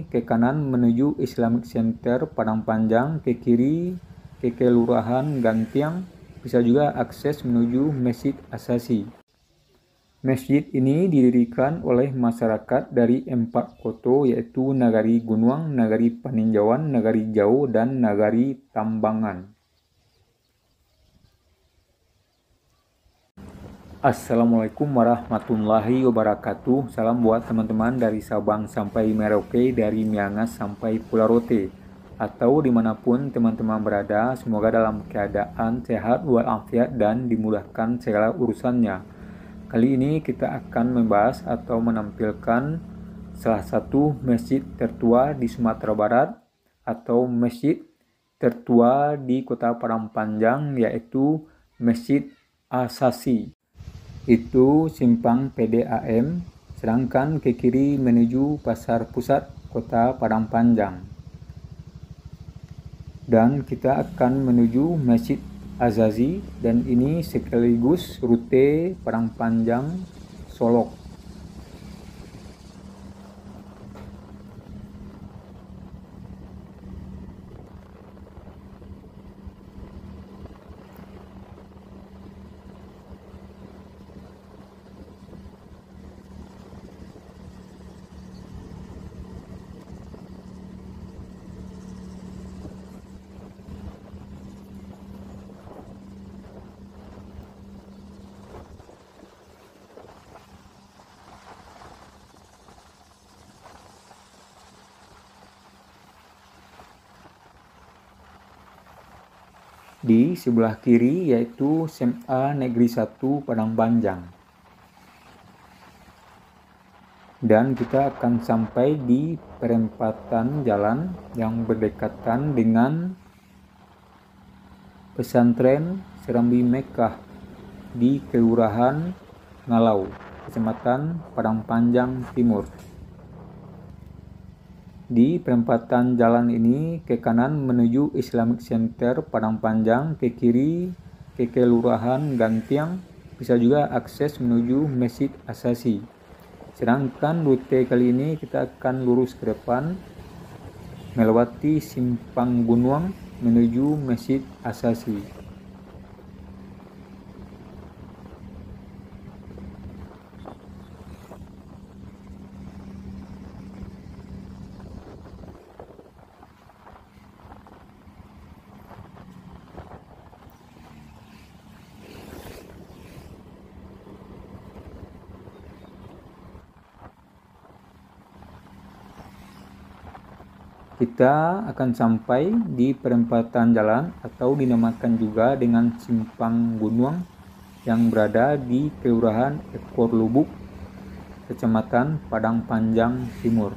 ke kanan menuju Islamic Center Padang Panjang, ke kiri ke Kelurahan Gantiang, bisa juga akses menuju Masjid Asasi. Masjid ini didirikan oleh masyarakat dari 4 kota, yaitu Nagari Gunuang, Nagari Paninjauan, Nagari Jau, dan Nagari Tambangan. Assalamualaikum warahmatullahi wabarakatuh. Salam buat teman-teman dari Sabang sampai Merauke, dari Miangas sampai Pulau Rote, atau dimanapun teman-teman berada. Semoga dalam keadaan sehat walafiat dan dimudahkan segala urusannya. Kali ini kita akan membahas atau menampilkan salah satu masjid tertua di Sumatera Barat atau masjid tertua di Kota Padang Panjang, yaitu Masjid Asasi. Itu simpang PDAM, sedangkan ke kiri menuju Pasar Pusat Kota Padang Panjang. Dan kita akan menuju Masjid Azazi, dan ini sekaligus rute Padang Panjang Solok. Di sebelah kiri yaitu SMA Negeri 1 Padang Panjang. Dan kita akan sampai di perempatan jalan yang berdekatan dengan pesantren Serambi Mekah di Kelurahan Ngalau, Kecamatan Padang Panjang Timur. Di perempatan jalan ini ke kanan menuju Islamic Center Padang Panjang, ke kiri ke Kelurahan Gantiang, bisa juga akses menuju Masjid Asasi. Sedangkan rute kali ini kita akan lurus ke depan melewati simpang Gunuang menuju Masjid Asasi. Kita akan sampai di perempatan jalan atau dinamakan juga dengan simpang Gunuang yang berada di Kelurahan Ekor Lubuk, Kecamatan Padang Panjang Timur.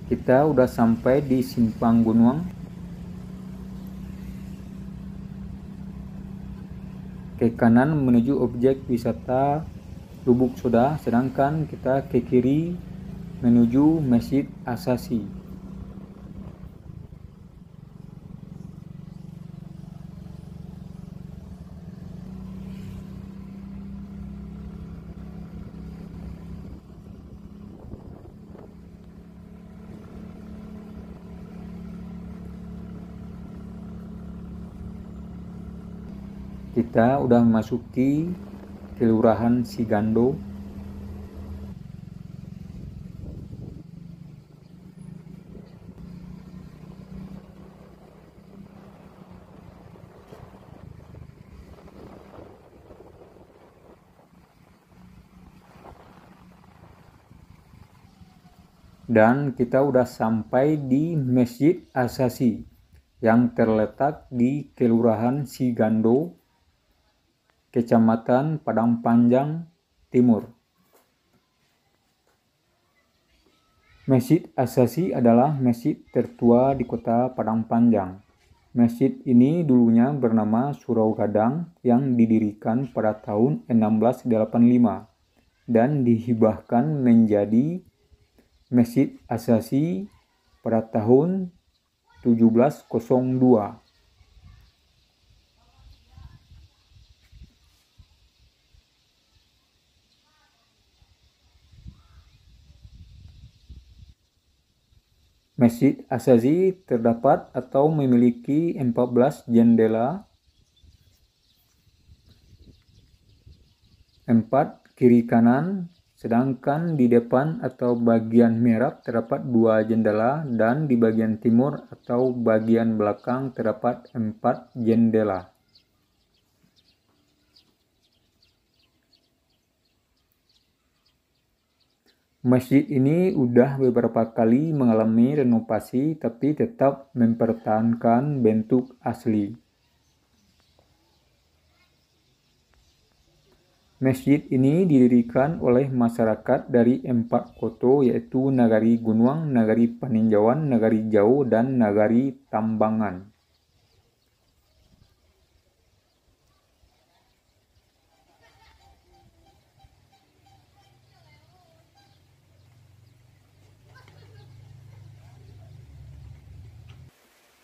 Kita udah sampai di simpang Gunuang. Ke kanan menuju objek wisata Lubuk Soda, sedangkan kita ke kiri menuju Masjid Asasi. Kita udah memasuki Kelurahan Sigando. Dan kita udah sampai di Masjid Asasi yang terletak di Kelurahan Sigando, Kecamatan Padang Panjang Timur. Masjid Asasi adalah masjid tertua di kota Padang Panjang. Masjid ini dulunya bernama Surau Gadang yang didirikan pada tahun 1685 dan dihibahkan menjadi Masjid Asasi pada tahun 1702. Masjid Asasi terdapat atau memiliki 14 jendela, 4 kiri kanan, sedangkan di depan atau bagian mihrab terdapat 2 jendela dan di bagian timur atau bagian belakang terdapat 4 jendela. Masjid ini udah beberapa kali mengalami renovasi tapi tetap mempertahankan bentuk asli. Masjid ini didirikan oleh masyarakat dari 4 kota yaitu Nagari Gunuang, Nagari Paninjauan, Nagari Jau, dan Nagari Tambangan.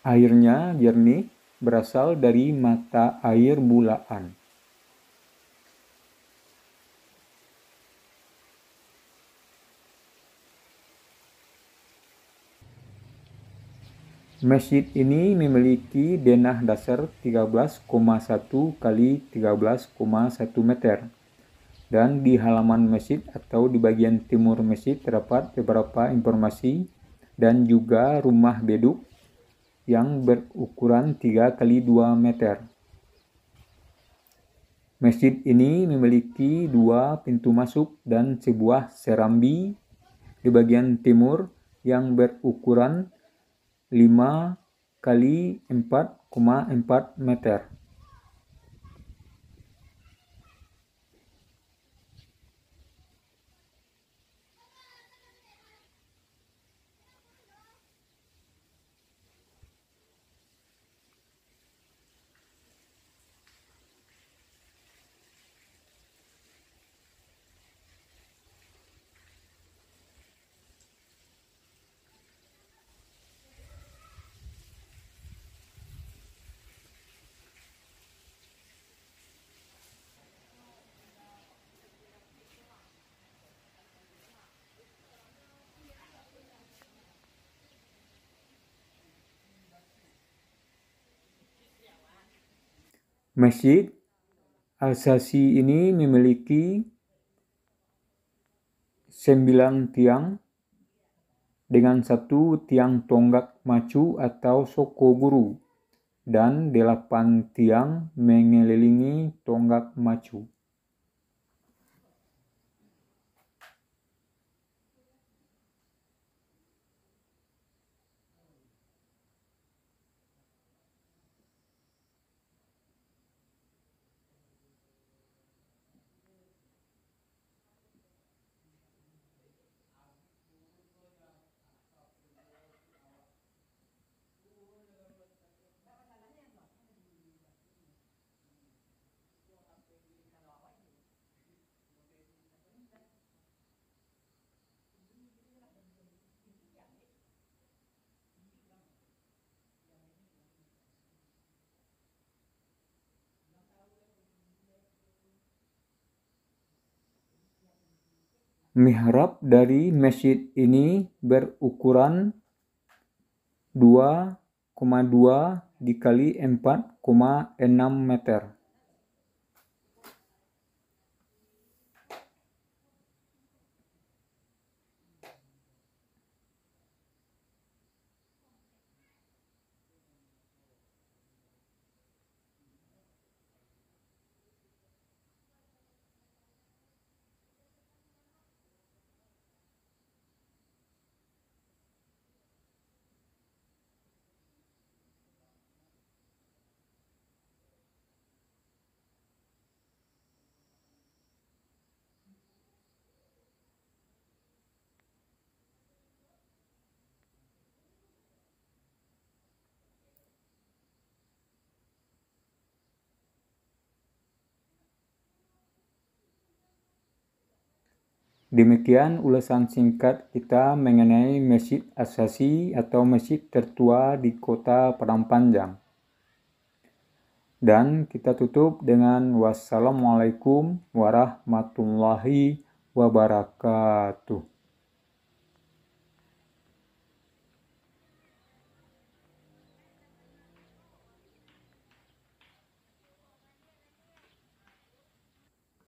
Airnya jernih, berasal dari mata air bulaan. Masjid ini memiliki denah dasar 13,1 kali 13,1 meter. Dan di halaman masjid atau di bagian timur masjid terdapat beberapa informasi dan juga rumah beduk yang berukuran 3 kali 2 meter. Masjid ini memiliki 2 pintu masuk dan sebuah serambi di bagian timur yang berukuran 5 kali 4,4 meter. Masjid Asasi ini memiliki 9 tiang dengan 1 tiang tonggak macu atau soko guru dan 8 tiang mengelilingi tonggak macu. Mihrab dari masjid ini berukuran 2,2 dikali 4,6 meter. Demikian ulasan singkat kita mengenai Masjid Asasi atau masjid tertua di kota Padang Panjang. Dan kita tutup dengan wassalamualaikum warahmatullahi wabarakatuh.